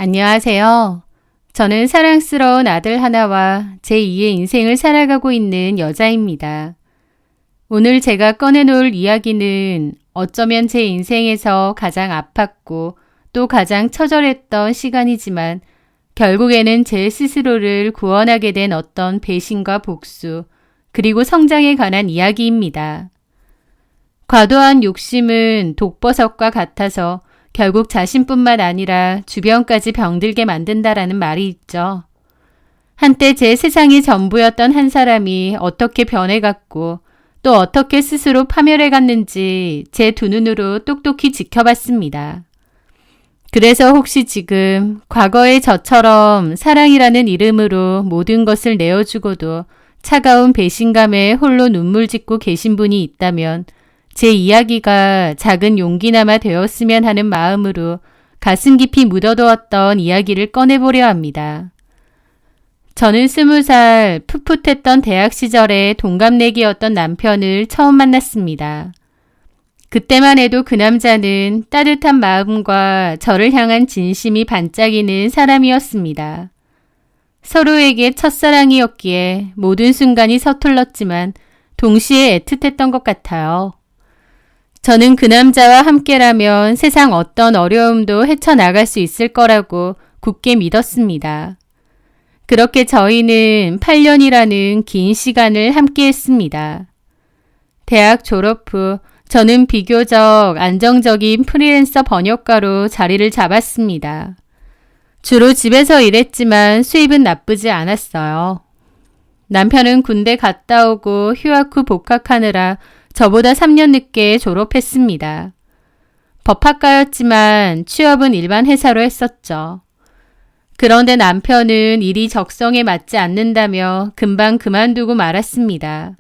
안녕하세요. 저는 사랑스러운 아들 하나와 제2의 인생을 살아가고 있는 여자입니다. 오늘 제가 꺼내놓을 이야기는 어쩌면 제 인생에서 가장 아팠고 또 가장 처절했던 시간이지만 결국에는 제 스스로를 구원하게 된 어떤 배신과 복수, 그리고 성장에 관한 이야기입니다. 과도한 욕심은 독버섯과 같아서 결국 자신뿐만 아니라 주변까지 병들게 만든다라는 말이 있죠. 한때 제 세상이 전부였던 한 사람이 어떻게 변해갔고 또 어떻게 스스로 파멸해갔는지 제 두 눈으로 똑똑히 지켜봤습니다. 그래서 혹시 지금 과거의 저처럼 사랑이라는 이름으로 모든 것을 내어주고도 차가운 배신감에 홀로 눈물 짓고 계신 분이 있다면 제 이야기가 작은 용기나마 되었으면 하는 마음으로 가슴 깊이 묻어두었던 이야기를 꺼내보려 합니다. 저는 20살 풋풋했던 대학 시절에 동갑내기였던 남편을 처음 만났습니다. 그때만 해도 그 남자는 따뜻한 마음과 저를 향한 진심이 반짝이는 사람이었습니다. 서로에게 첫사랑이었기에 모든 순간이 서툴렀지만 동시에 애틋했던 것 같아요. 저는 그 남자와 함께라면 세상 어떤 어려움도 헤쳐나갈 수 있을 거라고 굳게 믿었습니다. 그렇게 저희는 8년이라는 긴 시간을 함께했습니다. 대학 졸업 후 저는 비교적 안정적인 프리랜서 번역가로 자리를 잡았습니다. 주로 집에서 일했지만 수입은 나쁘지 않았어요. 남편은 군대 갔다 오고 휴학 후 복학하느라 저보다 3년 늦게 졸업했습니다. 법학과였지만 취업은 일반 회사로 했었죠. 그런데 남편은 일이 적성에 맞지 않는다며 금방 그만두고 말았습니다.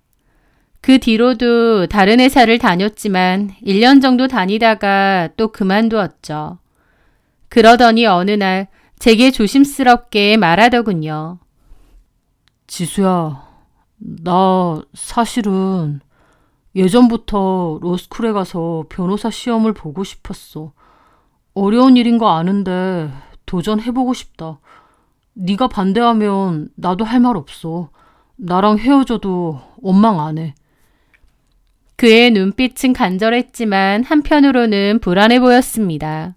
그 뒤로도 다른 회사를 다녔지만 1년 정도 다니다가 또 그만두었죠. 그러더니 어느 날 제게 조심스럽게 말하더군요. 지수야, 나 사실은 예전부터 로스쿨에 가서 변호사 시험을 보고 싶었어. 어려운 일인 거 아는데 도전해보고 싶다. 네가 반대하면 나도 할 말 없어. 나랑 헤어져도 원망 안 해. 그의 눈빛은 간절했지만 한편으로는 불안해 보였습니다.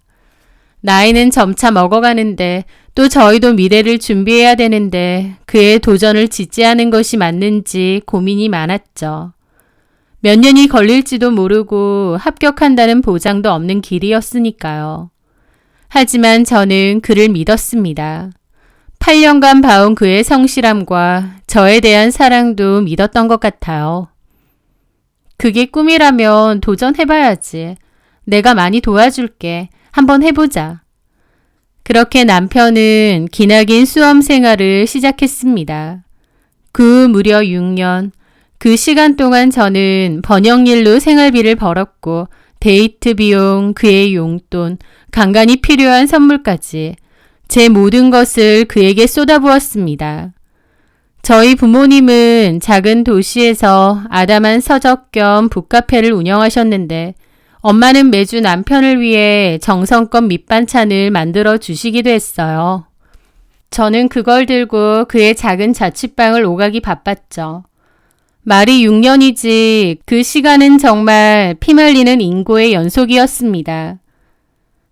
나이는 점차 먹어가는데 또 저희도 미래를 준비해야 되는데 그의 도전을 지지하는 것이 맞는지 고민이 많았죠. 몇 년이 걸릴지도 모르고 합격한다는 보장도 없는 길이었으니까요. 하지만 저는 그를 믿었습니다. 8년간 봐온 그의 성실함과 저에 대한 사랑도 믿었던 것 같아요. 그게 꿈이라면 도전해봐야지. 내가 많이 도와줄게. 한번 해보자. 그렇게 남편은 기나긴 수험 생활을 시작했습니다. 그 무려 6년. 그 시간 동안 저는 번역일로 생활비를 벌었고 데이트 비용, 그의 용돈, 간간히 필요한 선물까지 제 모든 것을 그에게 쏟아부었습니다. 저희 부모님은 작은 도시에서 아담한 서적 겸 북카페를 운영하셨는데 엄마는 매주 남편을 위해 정성껏 밑반찬을 만들어 주시기도 했어요. 저는 그걸 들고 그의 작은 자취방을 오가기 바빴죠. 말이 6년이지 그 시간은 정말 피말리는 인고의 연속이었습니다.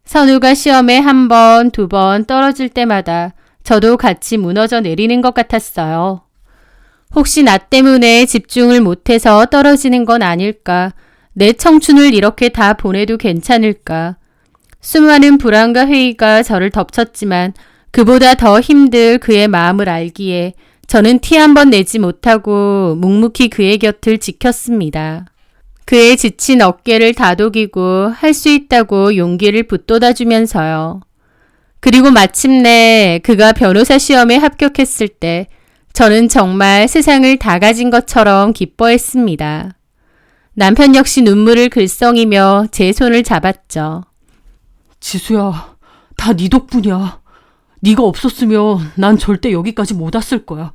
선우가 시험에 1번, 2번 떨어질 때마다 저도 같이 무너져 내리는 것 같았어요. 혹시 나 때문에 집중을 못해서 떨어지는 건 아닐까? 내 청춘을 이렇게 다 보내도 괜찮을까? 수많은 불안과 회의가 저를 덮쳤지만 그보다 더 힘들 그의 마음을 알기에 저는 티 한 번 내지 못하고 묵묵히 그의 곁을 지켰습니다. 그의 지친 어깨를 다독이고 할 수 있다고 용기를 북돋아주면서요. 그리고 마침내 그가 변호사 시험에 합격했을 때 저는 정말 세상을 다 가진 것처럼 기뻐했습니다. 남편 역시 눈물을 글썽이며 제 손을 잡았죠. 지수야, 다 네 덕분이야. 네가 없었으면 난 절대 여기까지 못 왔을 거야.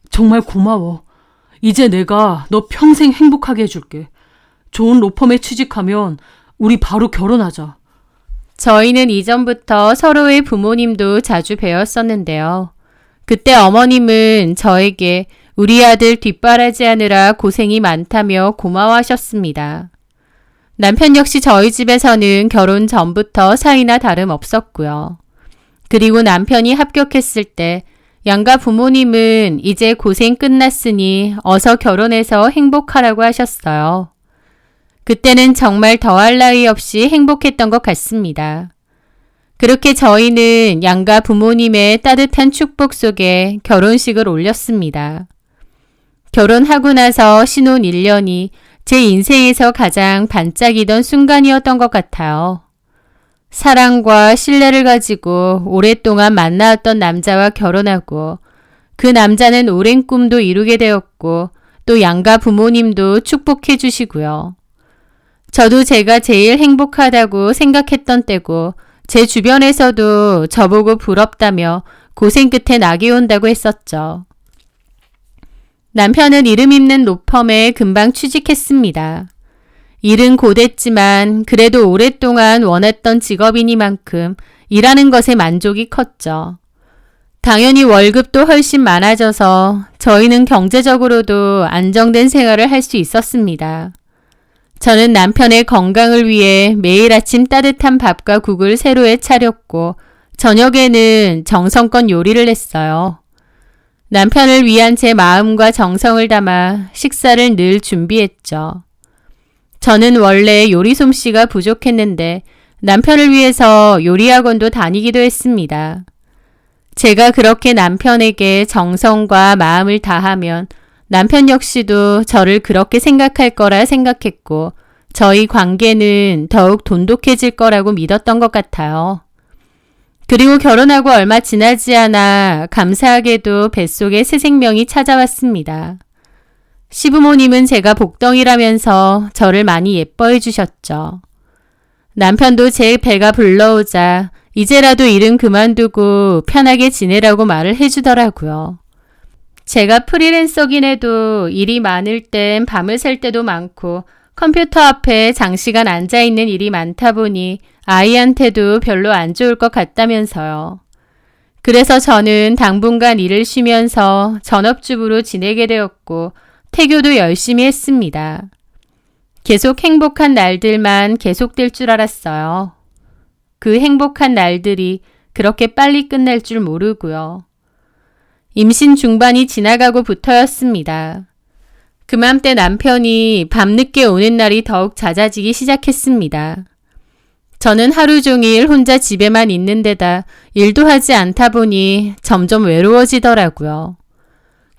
정말 고마워. 이제 내가 너 평생 행복하게 해줄게. 좋은 로펌에 취직하면 우리 바로 결혼하자. 저희는 이전부터 서로의 부모님도 자주 뵈었었는데요. 그때 어머님은 저에게 우리 아들 뒷바라지하느라 고생이 많다며 고마워하셨습니다. 남편 역시 저희 집에서는 결혼 전부터 사이나 다름없었고요. 그리고 남편이 합격했을 때 양가 부모님은 이제 고생 끝났으니 어서 결혼해서 행복하라고 하셨어요. 그때는 정말 더할 나위 없이 행복했던 것 같습니다. 그렇게 저희는 양가 부모님의 따뜻한 축복 속에 결혼식을 올렸습니다. 결혼하고 나서 신혼 1년이 제 인생에서 가장 반짝이던 순간이었던 것 같아요. 사랑과 신뢰를 가지고 오랫동안 만나왔던 남자와 결혼하고 그 남자는 오랜 꿈도 이루게 되었고 또 양가 부모님도 축복해 주시고요. 저도 제가 제일 행복하다고 생각했던 때고 제 주변에서도 저보고 부럽다며 고생 끝에 낙이 온다고 했었죠. 남편은 이름 있는 로펌에 금방 취직했습니다. 일은 고됐지만 그래도 오랫동안 원했던 직업이니만큼 일하는 것에 만족이 컸죠. 당연히 월급도 훨씬 많아져서 저희는 경제적으로도 안정된 생활을 할 수 있었습니다. 저는 남편의 건강을 위해 매일 아침 따뜻한 밥과 국을 새로 해 차렸고 저녁에는 정성껏 요리를 했어요. 남편을 위한 제 마음과 정성을 담아 식사를 늘 준비했죠. 저는 원래 요리 솜씨가 부족했는데 남편을 위해서 요리학원도 다니기도 했습니다. 제가 그렇게 남편에게 정성과 마음을 다하면 남편 역시도 저를 그렇게 생각할 거라 생각했고 저희 관계는 더욱 돈독해질 거라고 믿었던 것 같아요. 그리고 결혼하고 얼마 지나지 않아 감사하게도 뱃속에 새 생명이 찾아왔습니다. 시부모님은 제가 복덩이라면서 저를 많이 예뻐해 주셨죠. 남편도 제 배가 불러오자 이제라도 일은 그만두고 편하게 지내라고 말을 해주더라고요. 제가 프리랜서긴 해도 일이 많을 땐 밤을 샐 때도 많고 컴퓨터 앞에 장시간 앉아있는 일이 많다 보니 아이한테도 별로 안 좋을 것 같다면서요. 그래서 저는 당분간 일을 쉬면서 전업주부로 지내게 되었고 태교도 열심히 했습니다. 계속 행복한 날들만 계속될 줄 알았어요. 그 행복한 날들이 그렇게 빨리 끝날 줄 모르고요. 임신 중반이 지나가고부터였습니다. 그맘때 남편이 밤늦게 오는 날이 더욱 잦아지기 시작했습니다. 저는 하루 종일 혼자 집에만 있는 데다 일도 하지 않다 보니 점점 외로워지더라고요.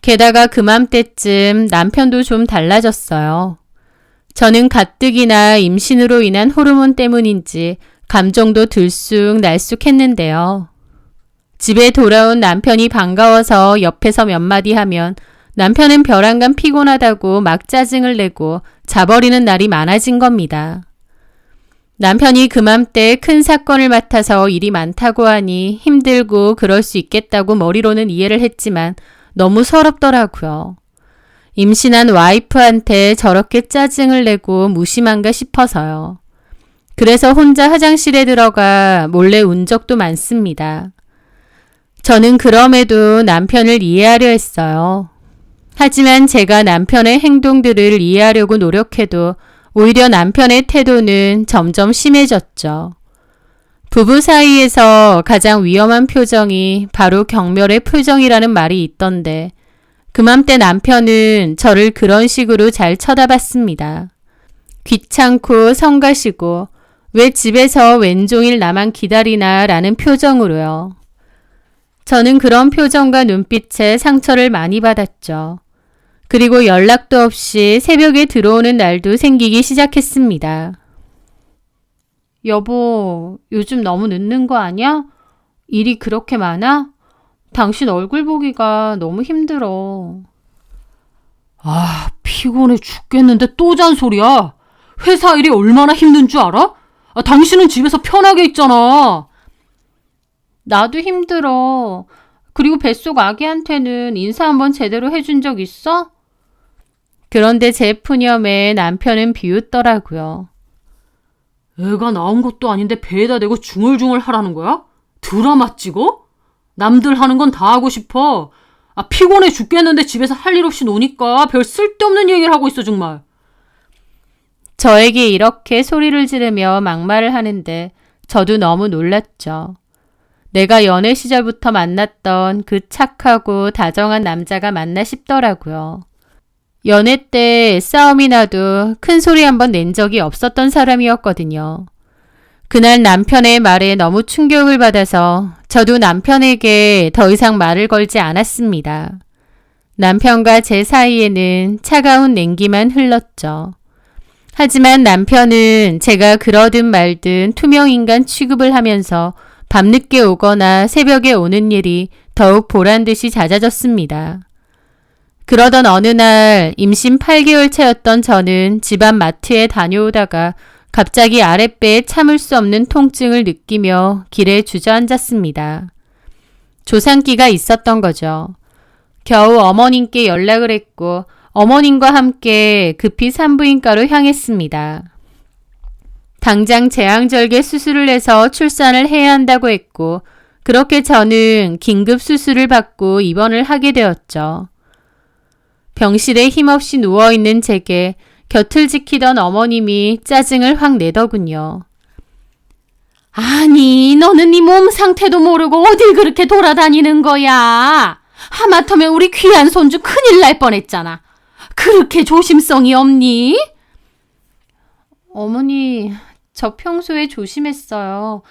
게다가 그맘때쯤 남편도 좀 달라졌어요. 저는 가뜩이나 임신으로 인한 호르몬 때문인지 감정도 들쑥날쑥했는데요. 집에 돌아온 남편이 반가워서 옆에서 몇 마디 하면 남편은 벼랑간 피곤하다고 막 짜증을 내고 자버리는 날이 많아진 겁니다. 남편이 그맘때 큰 사건을 맡아서 일이 많다고 하니 힘들고 그럴 수 있겠다고 머리로는 이해를 했지만 너무 서럽더라고요. 임신한 와이프한테 저렇게 짜증을 내고 무심한가 싶어서요. 그래서 혼자 화장실에 들어가 몰래 운 적도 많습니다. 저는 그럼에도 남편을 이해하려 했어요. 하지만 제가 남편의 행동들을 이해하려고 노력해도 오히려 남편의 태도는 점점 심해졌죠. 부부 사이에서 가장 위험한 표정이 바로 경멸의 표정이라는 말이 있던데 그맘때 남편은 저를 그런 식으로 잘 쳐다봤습니다. 귀찮고 성가시고 왜 집에서 왼종일 나만 기다리나 라는 표정으로요. 저는 그런 표정과 눈빛에 상처를 많이 받았죠. 그리고 연락도 없이 새벽에 들어오는 날도 생기기 시작했습니다. 여보, 요즘 너무 늦는 거 아니야? 일이 그렇게 많아? 당신 얼굴 보기가 너무 힘들어. 아, 피곤해 죽겠는데 또 잔소리야. 회사 일이 얼마나 힘든 줄 알아? 당신은 집에서 편하게 있잖아. 나도 힘들어. 그리고 뱃속 아기한테는 인사 한번 제대로 해준 적 있어? 그런데 제 푸념에 남편은 비웃더라고요. 애가 나온 것도 아닌데 배에다 대고 중얼중얼 하라는 거야? 드라마 찍어? 남들 하는 건 다 하고 싶어. 피곤해 죽겠는데 집에서 할 일 없이 노니까 별 쓸데없는 얘기를 하고 있어 정말. 저에게 이렇게 소리를 지르며 막말을 하는데 저도 너무 놀랐죠. 내가 연애 시절부터 만났던 그 착하고 다정한 남자가 맞나 싶더라고요. 연애 때 싸움이 나도 큰 소리 한번 낸 적이 없었던 사람이었거든요. 그날 남편의 말에 너무 충격을 받아서 저도 남편에게 더 이상 말을 걸지 않았습니다. 남편과 제 사이에는 차가운 냉기만 흘렀죠. 하지만 남편은 제가 그러든 말든 투명인간 취급을 하면서 밤늦게 오거나 새벽에 오는 일이 더욱 보란듯이 잦아졌습니다. 그러던 어느 날 임신 8개월 차였던 저는 집안 마트에 다녀오다가 갑자기 아랫배에 참을 수 없는 통증을 느끼며 길에 주저앉았습니다. 조산기가 있었던 거죠. 겨우 어머님께 연락을 했고 어머님과 함께 급히 산부인과로 향했습니다. 당장 제왕절개 수술을 해서 출산을 해야 한다고 했고 그렇게 저는 긴급 수술을 받고 입원을 하게 되었죠. 병실에 힘없이 누워있는 제게 곁을 지키던 어머님이 짜증을 확 내더군요. 아니, 너는 네 몸 상태도 모르고 어딜 그렇게 돌아다니는 거야? 하마터면 우리 귀한 손주 큰일 날 뻔했잖아. 그렇게 조심성이 없니? 어머니, 저 평소에 조심했어요.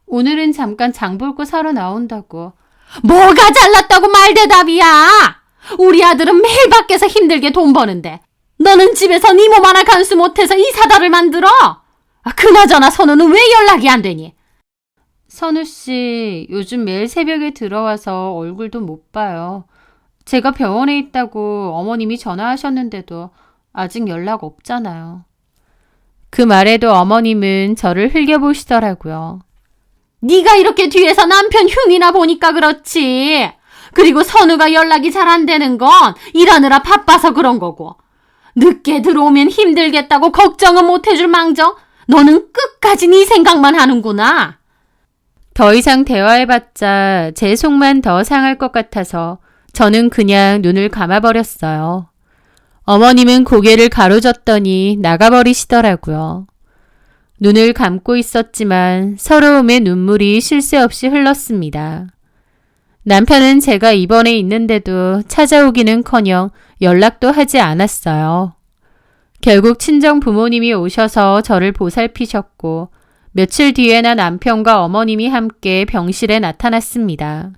오늘은 잠깐 장 볼 거 사러 나온다고. 뭐가 잘났다고 말대답이야? 우리 아들은 매일 밖에서 힘들게 돈 버는데 너는 집에서 네 몸 하나 간수 못해서 이 사달을 만들어? 그나저나 선우는 왜 연락이 안 되니? 선우씨, 요즘 매일 새벽에 들어와서 얼굴도 못 봐요. 제가 병원에 있다고 어머님이 전화하셨는데도 아직 연락 없잖아요. 그 말에도 어머님은 저를 흘겨보시더라고요. 네가 이렇게 뒤에서 남편 흉이나 보니까 그렇지. 그리고 선우가 연락이 잘 안 되는 건 일하느라 바빠서 그런 거고. 늦게 들어오면 힘들겠다고 걱정은 못 해줄 망정 너는 끝까지 네 생각만 하는구나. 더 이상 대화해봤자 제 속만 더 상할 것 같아서 저는 그냥 눈을 감아버렸어요. 어머님은 고개를 가로젓더니 나가버리시더라고요. 눈을 감고 있었지만 서러움의 눈물이 쉴 새 없이 흘렀습니다. 남편은 제가 입원해 있는데도 찾아오기는커녕 연락도 하지 않았어요. 결국 친정 부모님이 오셔서 저를 보살피셨고 며칠 뒤에나 남편과 어머님이 함께 병실에 나타났습니다.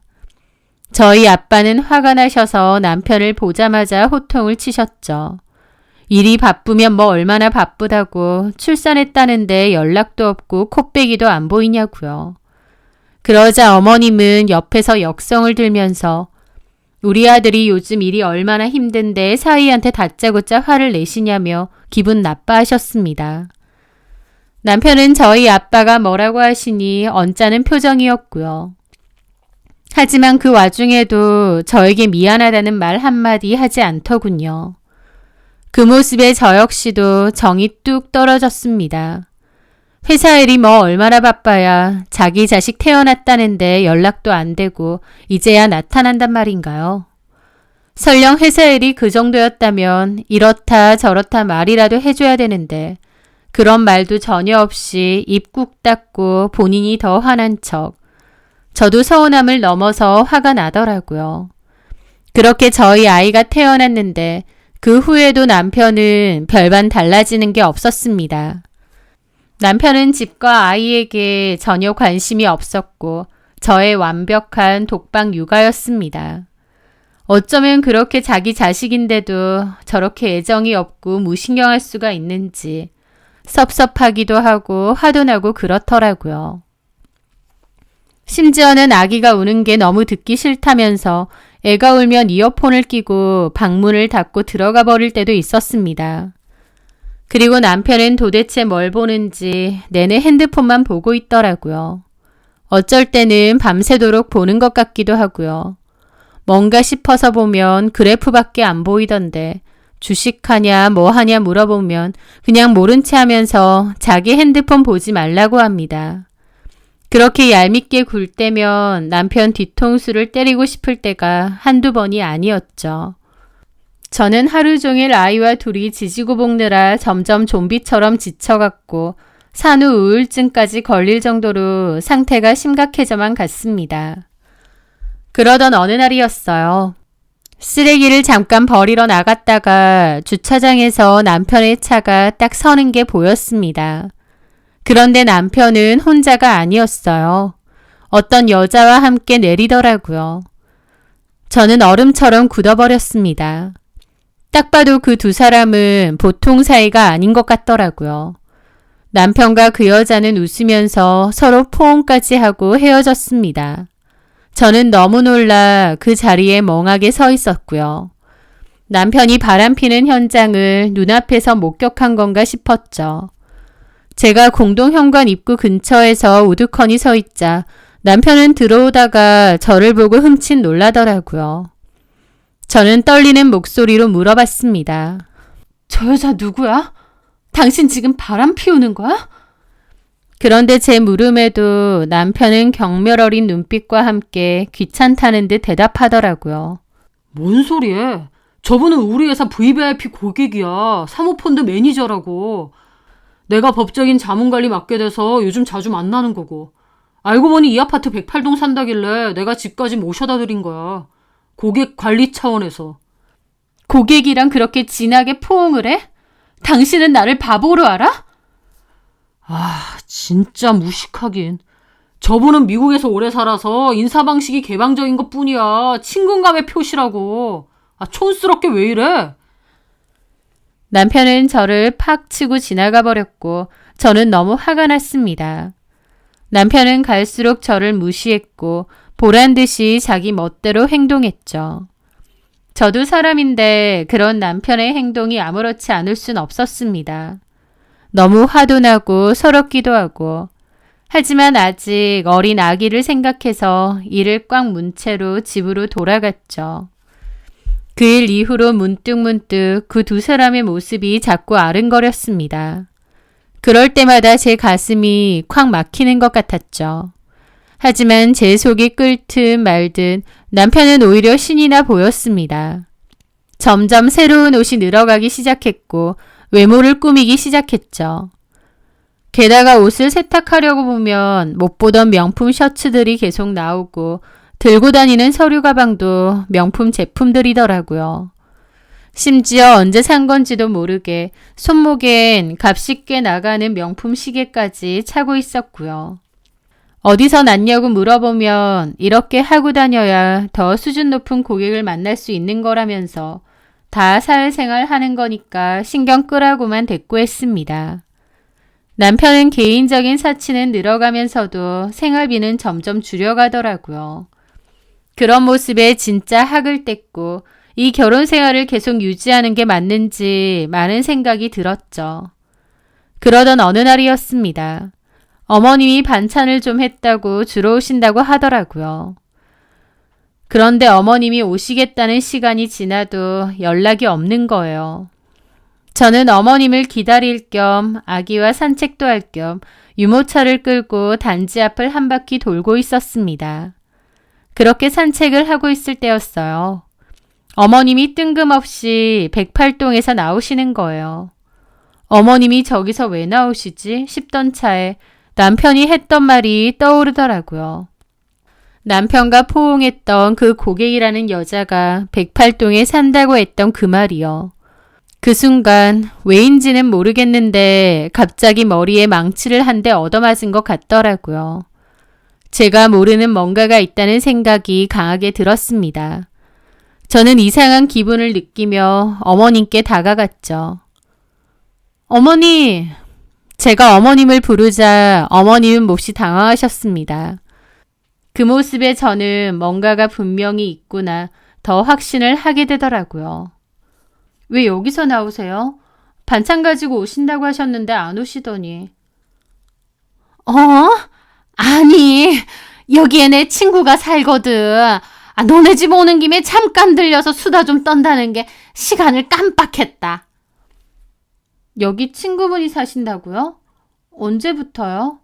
저희 아빠는 화가 나셔서 남편을 보자마자 호통을 치셨죠. 일이 바쁘면 뭐 얼마나 바쁘다고 출산했다는데 연락도 없고 콧배기도 안 보이냐고요. 그러자 어머님은 옆에서 역성을 들면서 우리 아들이 요즘 일이 얼마나 힘든데 사위한테 다짜고짜 화를 내시냐며 기분 나빠하셨습니다. 남편은 저희 아빠가 뭐라고 하시니 언짢은 표정이었고요. 하지만 그 와중에도 저에게 미안하다는 말 한마디 하지 않더군요. 그 모습에 저 역시도 정이 뚝 떨어졌습니다. 회사 일이 뭐 얼마나 바빠야 자기 자식 태어났다는데 연락도 안 되고 이제야 나타난단 말인가요? 설령 회사 일이 그 정도였다면 이렇다 저렇다 말이라도 해줘야 되는데 그런 말도 전혀 없이 입 꾹 닫고 본인이 더 화난 척. 저도 서운함을 넘어서 화가 나더라고요. 그렇게 저희 아이가 태어났는데 그 후에도 남편은 별반 달라지는 게 없었습니다. 남편은 집과 아이에게 전혀 관심이 없었고 저의 완벽한 독박 육아였습니다. 어쩌면 그렇게 자기 자식인데도 저렇게 애정이 없고 무신경할 수가 있는지 섭섭하기도 하고 화도 나고 그렇더라고요. 심지어는 아기가 우는 게 너무 듣기 싫다면서 애가 울면 이어폰을 끼고 방문을 닫고 들어가 버릴 때도 있었습니다. 그리고 남편은 도대체 뭘 보는지 내내 핸드폰만 보고 있더라고요. 어쩔 때는 밤새도록 보는 것 같기도 하고요. 뭔가 싶어서 보면 그래프밖에 안 보이던데 주식하냐 뭐 하냐 물어보면 그냥 모른 체 하면서 자기 핸드폰 보지 말라고 합니다. 그렇게 얄밉게 굴 때면 남편 뒤통수를 때리고 싶을 때가 한두 번이 아니었죠. 저는 하루 종일 아이와 둘이 지지고 볶느라 점점 좀비처럼 지쳐갔고 산후 우울증까지 걸릴 정도로 상태가 심각해져만 갔습니다. 그러던 어느 날이었어요. 쓰레기를 잠깐 버리러 나갔다가 주차장에서 남편의 차가 딱 서는 게 보였습니다. 그런데 남편은 혼자가 아니었어요. 어떤 여자와 함께 내리더라고요. 저는 얼음처럼 굳어버렸습니다. 딱 봐도 그 두 사람은 보통 사이가 아닌 것 같더라고요. 남편과 그 여자는 웃으면서 서로 포옹까지 하고 헤어졌습니다. 저는 너무 놀라 그 자리에 멍하게 서 있었고요. 남편이 바람피는 현장을 눈앞에서 목격한 건가 싶었죠. 제가 공동현관 입구 근처에서 우두커니 서 있자 남편은 들어오다가 저를 보고 흠칫 놀라더라고요. 저는 떨리는 목소리로 물어봤습니다. 저 여자 누구야? 당신 지금 바람 피우는 거야? 그런데 제 물음에도 남편은 경멸 어린 눈빛과 함께 귀찮다는 듯 대답하더라고요. 뭔 소리해? 저분은 우리 회사 VVIP 고객이야. 사모펀드 매니저라고. 내가 법적인 자문관리 맡게 돼서 요즘 자주 만나는 거고. 알고 보니 이 아파트 108동 산다길래 내가 집까지 모셔다 드린 거야. 고객 관리 차원에서. 고객이랑 그렇게 진하게 포옹을 해? 당신은 나를 바보로 알아? 아, 진짜 무식하긴. 저분은 미국에서 오래 살아서 인사방식이 개방적인 것 뿐이야. 친근감의 표시라고. 아, 촌스럽게 왜 이래? 남편은 저를 팍 치고 지나가 버렸고 저는 너무 화가 났습니다. 남편은 갈수록 저를 무시했고 보란 듯이 자기 멋대로 행동했죠. 저도 사람인데 그런 남편의 행동이 아무렇지 않을 순 없었습니다. 너무 화도 나고 서럽기도 하고 하지만 아직 어린 아기를 생각해서 이를 꽉 문 채로 집으로 돌아갔죠. 그 일 이후로 문득문득 그 두 사람의 모습이 자꾸 아른거렸습니다. 그럴 때마다 제 가슴이 콱 막히는 것 같았죠. 하지만 제 속이 끓든 말든 남편은 오히려 신이 나 보였습니다. 점점 새로운 옷이 늘어가기 시작했고 외모를 꾸미기 시작했죠. 게다가 옷을 세탁하려고 보면 못 보던 명품 셔츠들이 계속 나오고 들고 다니는 서류 가방도 명품 제품들이더라고요. 심지어 언제 산 건지도 모르게 손목엔 값이 꽤 나가는 명품 시계까지 차고 있었고요. 어디서 났냐고 물어보면 이렇게 하고 다녀야 더 수준 높은 고객을 만날 수 있는 거라면서 다 사회생활 하는 거니까 신경 끄라고만 대꾸했습니다. 남편은 개인적인 사치는 늘어가면서도 생활비는 점점 줄여가더라고요. 그런 모습에 진짜 학을 뗐고 이 결혼 생활을 계속 유지하는 게 맞는지 많은 생각이 들었죠. 그러던 어느 날이었습니다. 어머님이 반찬을 좀 했다고 주러 오신다고 하더라고요. 그런데 어머님이 오시겠다는 시간이 지나도 연락이 없는 거예요. 저는 어머님을 기다릴 겸 아기와 산책도 할 겸 유모차를 끌고 단지 앞을 한 바퀴 돌고 있었습니다. 그렇게 산책을 하고 있을 때였어요. 어머님이 뜬금없이 108동에서 나오시는 거예요. 어머님이 저기서 왜 나오시지 싶던 차에 남편이 했던 말이 떠오르더라고요. 남편과 포옹했던 그 고객이라는 여자가 108동에 산다고 했던 그 말이요. 그 순간 왜인지는 모르겠는데 갑자기 머리에 망치를 한 대 얻어맞은 것 같더라고요. 제가 모르는 뭔가가 있다는 생각이 강하게 들었습니다. 저는 이상한 기분을 느끼며 어머님께 다가갔죠. 어머니! 제가 어머님을 부르자 어머님은 몹시 당황하셨습니다. 그 모습에 저는 뭔가가 분명히 있구나 더 확신을 하게 되더라고요. 왜 여기서 나오세요? 반찬 가지고 오신다고 하셨는데 안 오시더니. 아니, 여기에 내 친구가 살거든. 너네 집 오는 김에 잠깐 들려서 수다 좀 떤다는 게 시간을 깜빡했다. 여기 친구분이 사신다고요? 언제부터요?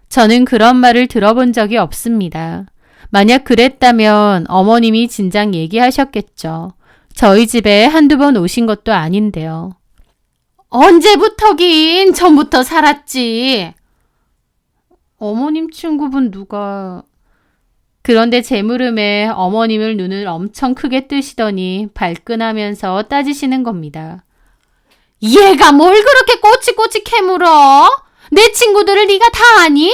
저는 그런 말을 들어본 적이 없습니다. 만약 그랬다면 어머님이 진작 얘기하셨겠죠. 저희 집에 한두 번 오신 것도 아닌데요. 언제부터긴 전부터 살았지. 어머님 친구분 누가... 그런데 제 물음에 어머님을 눈을 엄청 크게 뜨시더니 발끈하면서 따지시는 겁니다. 얘가 뭘 그렇게 꼬치꼬치 캐물어? 내 친구들을 네가 다 아니?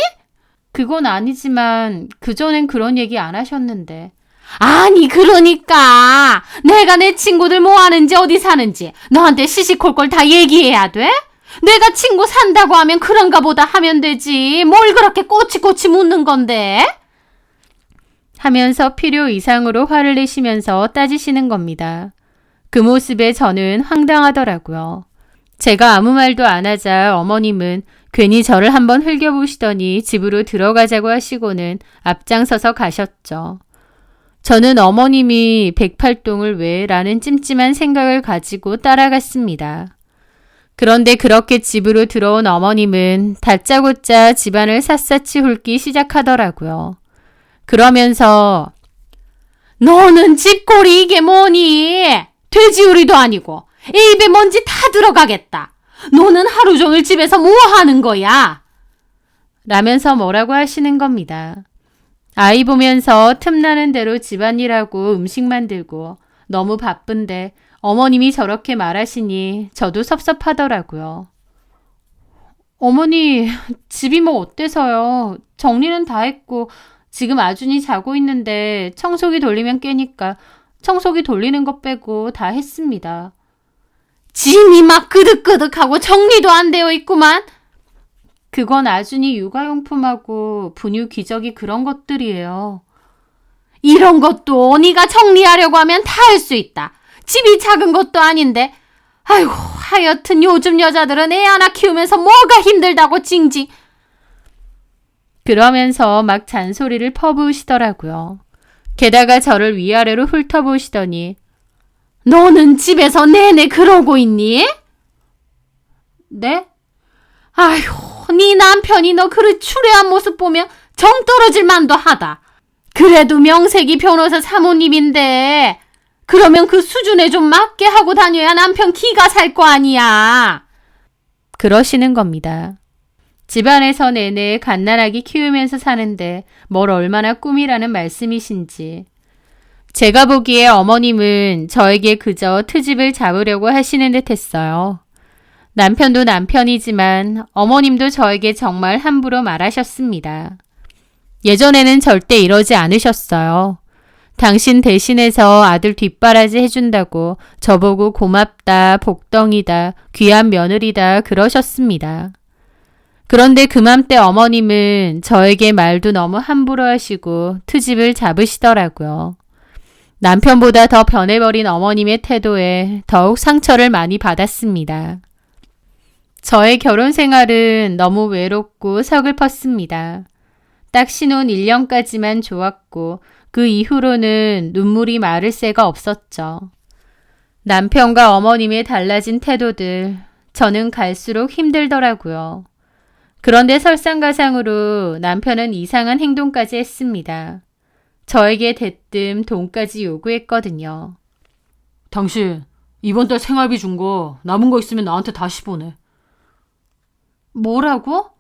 그건 아니지만 그전엔 그런 얘기 안 하셨는데. 아니 그러니까 내가 내 친구들 뭐 하는지 어디 사는지 너한테 시시콜콜 다 얘기해야 돼? 내가 친구 산다고 하면 그런가 보다 하면 되지. 뭘 그렇게 꼬치꼬치 묻는 건데? 하면서 필요 이상으로 화를 내시면서 따지시는 겁니다. 그 모습에 저는 황당하더라고요. 제가 아무 말도 안 하자 어머님은 괜히 저를 한번 흘겨보시더니 집으로 들어가자고 하시고는 앞장서서 가셨죠. 저는 어머님이 108동을 왜? 라는 찜찜한 생각을 가지고 따라갔습니다. 그런데 그렇게 집으로 들어온 어머님은 다짜고짜 집안을 샅샅이 훑기 시작하더라고요. 그러면서 너는 집골이 이게 뭐니? 돼지우리도 아니고 입에 먼지 다 들어가겠다. 너는 하루 종일 집에서 뭐 하는 거야? 라면서 뭐라고 하시는 겁니다. 아이 보면서 틈나는 대로 집안일하고 음식 만들고 너무 바쁜데 어머님이 저렇게 말하시니 저도 섭섭하더라고요. 어머니, 집이 뭐 어때서요? 정리는 다 했고 지금 아준이 자고 있는데 청소기 돌리면 깨니까 청소기 돌리는 것 빼고 다 했습니다. 짐이 막 끄득끄득하고 정리도 안 되어 있구만. 그건 아준이 육아용품하고 분유 기저귀 그런 것들이에요. 이런 것도 네가 정리하려고 하면 다 할 수 있다. 집이 작은 것도 아닌데. 아이고, 하여튼 요즘 여자들은 애 하나 키우면서 뭐가 힘들다고 징징. 그러면서 막 잔소리를 퍼부으시더라고요. 게다가 저를 위아래로 훑어보시더니 너는 집에서 내내 그러고 있니? 네? 아휴, 네 남편이 너 그릇 추레한 모습 보면 정 떨어질 만도 하다. 그래도 명색이 변호사 사모님인데 그러면 그 수준에 좀 맞게 하고 다녀야 남편 기가 살 거 아니야. 그러시는 겁니다. 집안에서 내내 갓난아기 키우면서 사는데 뭘 얼마나 꿈이라는 말씀이신지. 제가 보기에 어머님은 저에게 그저 트집을 잡으려고 하시는 듯 했어요. 남편도 남편이지만 어머님도 저에게 정말 함부로 말하셨습니다. 예전에는 절대 이러지 않으셨어요. 당신 대신해서 아들 뒷바라지 해준다고 저보고 고맙다, 복덩이다, 귀한 며느리다 그러셨습니다. 그런데 그맘때 어머님은 저에게 말도 너무 함부로 하시고 트집을 잡으시더라고요. 남편보다 더 변해버린 어머님의 태도에 더욱 상처를 많이 받았습니다. 저의 결혼 생활은 너무 외롭고 서글펐습니다. 딱 신혼 1년까지만 좋았고 그 이후로는 눈물이 마를 새가 없었죠. 남편과 어머님의 달라진 태도들, 저는 갈수록 힘들더라고요. 그런데 설상가상으로 남편은 이상한 행동까지 했습니다. 저에게 대뜸 돈까지 요구했거든요. 당신 이번 달 생활비 준 거 남은 거 있으면 나한테 다시 보내. 뭐라고?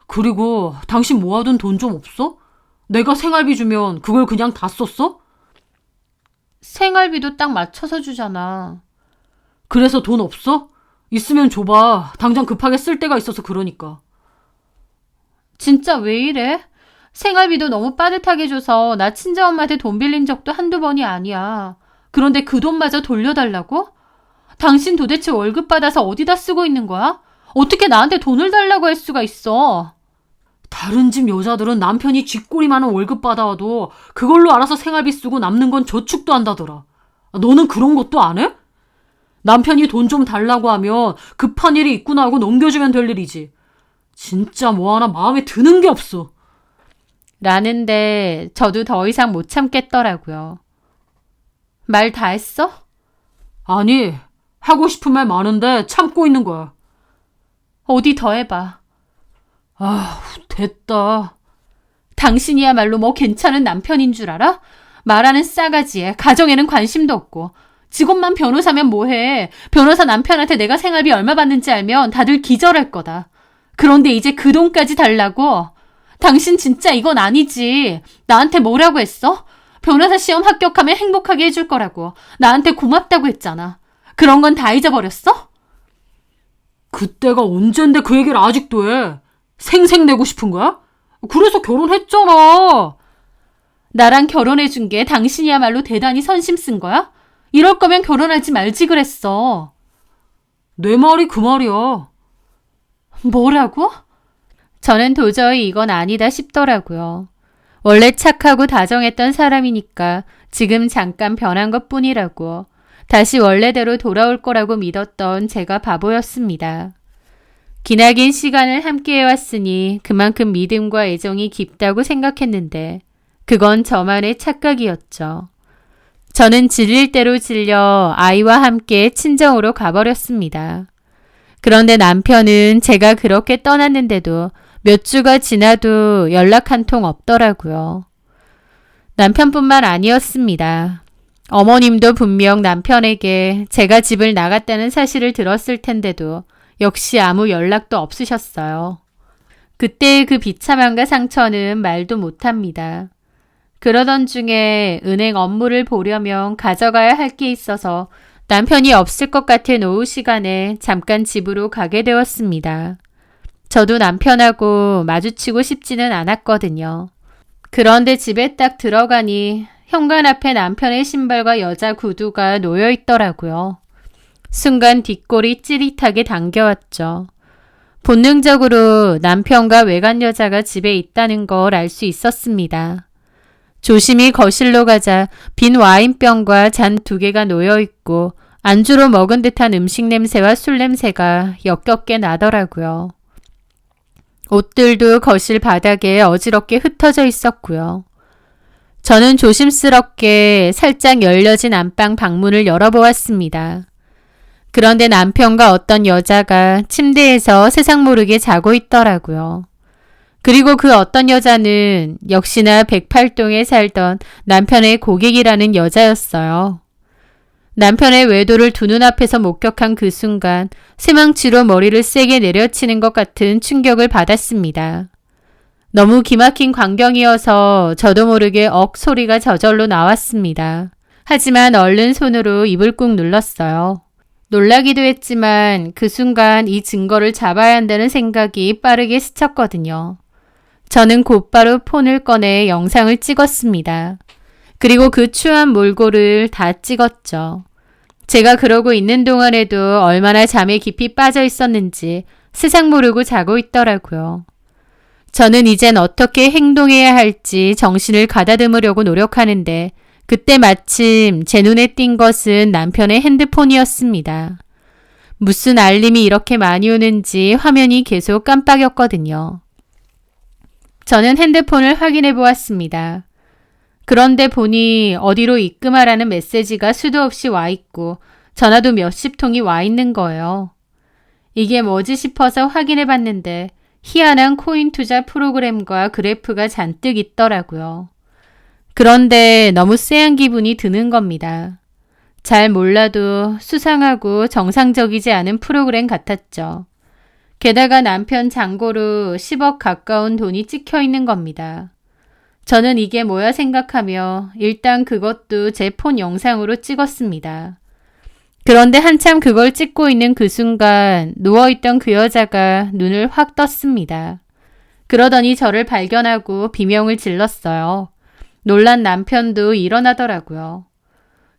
그리고 당신 모아둔 돈 좀 없어? 내가 생활비 주면 그걸 그냥 다 썼어? 생활비도 딱 맞춰서 주잖아. 그래서 돈 없어? 있으면 줘봐. 당장 급하게 쓸 데가 있어서 그러니까. 진짜 왜 이래? 생활비도 너무 빠듯하게 줘서 나 친정엄마한테 돈 빌린 적도 한두 번이 아니야. 그런데 그 돈마저 돌려달라고? 당신 도대체 월급 받아서 어디다 쓰고 있는 거야? 어떻게 나한테 돈을 달라고 할 수가 있어? 다른 집 여자들은 남편이 쥐꼬리만한 월급 받아와도 그걸로 알아서 생활비 쓰고 남는 건 저축도 한다더라. 너는 그런 것도 안 해? 남편이 돈 좀 달라고 하면 급한 일이 있구나 하고 넘겨주면 될 일이지. 진짜 뭐 하나 마음에 드는 게 없어. 라는데 저도 더 이상 못 참겠더라고요. 말 다 했어? 아니, 하고 싶은 말 많은데 참고 있는 거야. 어디 더 해봐. 됐다. 당신이야말로 뭐 괜찮은 남편인 줄 알아? 말하는 싸가지에 가정에는 관심도 없고 직업만 변호사면 뭐해. 변호사 남편한테 내가 생활비 얼마 받는지 알면 다들 기절할 거다. 그런데 이제 그 돈까지 달라고? 당신 진짜 이건 아니지. 나한테 뭐라고 했어? 변호사 시험 합격하면 행복하게 해줄 거라고. 나한테 고맙다고 했잖아. 그런 건 다 잊어버렸어? 그때가 언젠데 그 얘기를 아직도 해. 생색내고 싶은 거야? 그래서 결혼했잖아. 나랑 결혼해준 게 당신이야말로 대단히 선심 쓴 거야? 이럴 거면 결혼하지 말지 그랬어. 내 말이 그 말이야. 뭐라고? 저는 도저히 이건 아니다 싶더라고요. 원래 착하고 다정했던 사람이니까 지금 잠깐 변한 것뿐이라고. 다시 원래대로 돌아올 거라고 믿었던 제가 바보였습니다. 기나긴 시간을 함께 해왔으니 그만큼 믿음과 애정이 깊다고 생각했는데 그건 저만의 착각이었죠. 저는 질릴 대로 질려 아이와 함께 친정으로 가버렸습니다. 그런데 남편은 제가 그렇게 떠났는데도 몇 주가 지나도 연락 한 통 없더라고요. 남편뿐만 아니었습니다. 어머님도 분명 남편에게 제가 집을 나갔다는 사실을 들었을 텐데도 역시 아무 연락도 없으셨어요. 그때의 그 비참함과 상처는 말도 못합니다. 그러던 중에 은행 업무를 보려면 가져가야 할 게 있어서 남편이 없을 것 같은 오후 시간에 잠깐 집으로 가게 되었습니다. 저도 남편하고 마주치고 싶지는 않았거든요. 그런데 집에 딱 들어가니 현관 앞에 남편의 신발과 여자 구두가 놓여 있더라고요. 순간 뒷골이 찌릿하게 당겨왔죠. 본능적으로 남편과 외간 여자가 집에 있다는 걸 알 수 있었습니다. 조심히 거실로 가자 빈 와인병과 잔 2개가 놓여 있고 안주로 먹은 듯한 음식 냄새와 술 냄새가 역겹게 나더라고요. 옷들도 거실 바닥에 어지럽게 흩어져 있었고요. 저는 조심스럽게 살짝 열려진 안방 방문을 열어보았습니다. 그런데 남편과 어떤 여자가 침대에서 세상 모르게 자고 있더라고요. 그리고 그 어떤 여자는 역시나 108동에 살던 남편의 고객이라는 여자였어요. 남편의 외도를 두 눈앞에서 목격한 그 순간 쇠망치로 머리를 세게 내려치는 것 같은 충격을 받았습니다. 너무 기막힌 광경이어서 저도 모르게 억 소리가 저절로 나왔습니다. 하지만 얼른 손으로 입을 꾹 눌렀어요. 놀라기도 했지만 그 순간 이 증거를 잡아야 한다는 생각이 빠르게 스쳤거든요. 저는 곧바로 폰을 꺼내 영상을 찍었습니다. 그리고 그 추한 몰골을 다 찍었죠. 제가 그러고 있는 동안에도 얼마나 잠에 깊이 빠져 있었는지 세상 모르고 자고 있더라고요. 저는 이젠 어떻게 행동해야 할지 정신을 가다듬으려고 노력하는데 그때 마침 제 눈에 띈 것은 남편의 핸드폰이었습니다. 무슨 알림이 이렇게 많이 오는지 화면이 계속 깜빡였거든요. 저는 핸드폰을 확인해 보았습니다. 그런데 보니 어디로 입금하라는 메시지가 수도 없이 와 있고 전화도 몇십 통이 와 있는 거예요. 이게 뭐지 싶어서 확인해 봤는데 희한한 코인 투자 프로그램과 그래프가 잔뜩 있더라고요. 그런데 너무 쎄한 기분이 드는 겁니다. 잘 몰라도 수상하고 정상적이지 않은 프로그램 같았죠. 게다가 남편 잔고로 10억 가까운 돈이 찍혀 있는 겁니다. 저는 이게 뭐야 생각하며 일단 그것도 제 폰 영상으로 찍었습니다. 그런데 한참 그걸 찍고 있는 그 순간 누워있던 그 여자가 눈을 확 떴습니다. 그러더니 저를 발견하고 비명을 질렀어요. 놀란 남편도 일어나더라고요.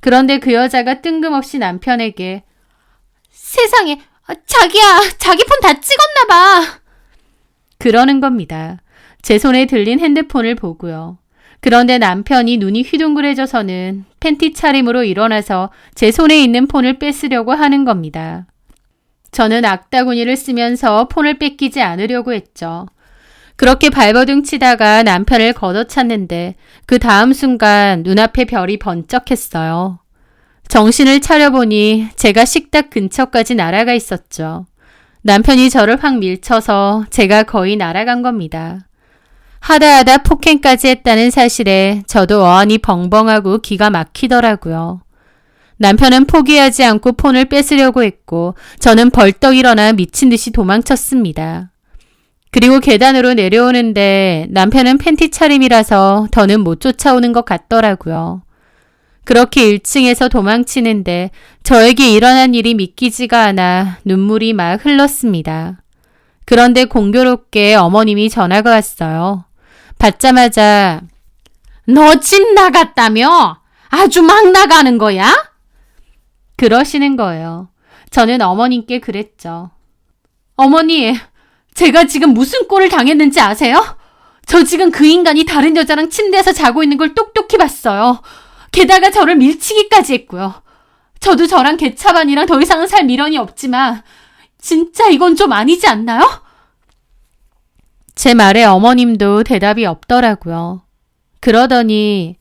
그런데 그 여자가 뜬금없이 남편에게 세상에, 자기야, 자기 폰 다 찍었나 봐. 그러는 겁니다. 제 손에 들린 핸드폰을 보고요. 그런데 남편이 눈이 휘둥그레져서는 팬티 차림으로 일어나서 제 손에 있는 폰을 뺏으려고 하는 겁니다. 저는 악다구니를 쓰면서 폰을 뺏기지 않으려고 했죠. 그렇게 발버둥 치다가 남편을 걷어찼는데 그 다음 순간 눈앞에 별이 번쩍했어요. 정신을 차려보니 제가 식탁 근처까지 날아가 있었죠. 남편이 저를 확 밀쳐서 제가 거의 날아간 겁니다. 하다하다 폭행까지 했다는 사실에 저도 어안이 벙벙하고 기가 막히더라고요. 남편은 포기하지 않고 폰을 뺏으려고 했고 저는 벌떡 일어나 미친 듯이 도망쳤습니다. 그리고 계단으로 내려오는데 남편은 팬티 차림이라서 더는 못 쫓아오는 것 같더라고요. 그렇게 1층에서 도망치는데 저에게 일어난 일이 믿기지가 않아 눈물이 막 흘렀습니다. 그런데 공교롭게 어머님이 전화가 왔어요. 받자마자 너 집 나갔다며? 아주 막 나가는 거야? 그러시는 거예요. 저는 어머님께 그랬죠. 어머니, 제가 지금 무슨 꼴을 당했는지 아세요? 저 지금 그 인간이 다른 여자랑 침대에서 자고 있는 걸 똑똑히 봤어요. 게다가 저를 밀치기까지 했고요. 저도 저랑 개차반이랑 더 이상은 살 미련이 없지만 진짜 이건 좀 아니지 않나요? 제 말에 어머님도 대답이 없더라고요. 그러더니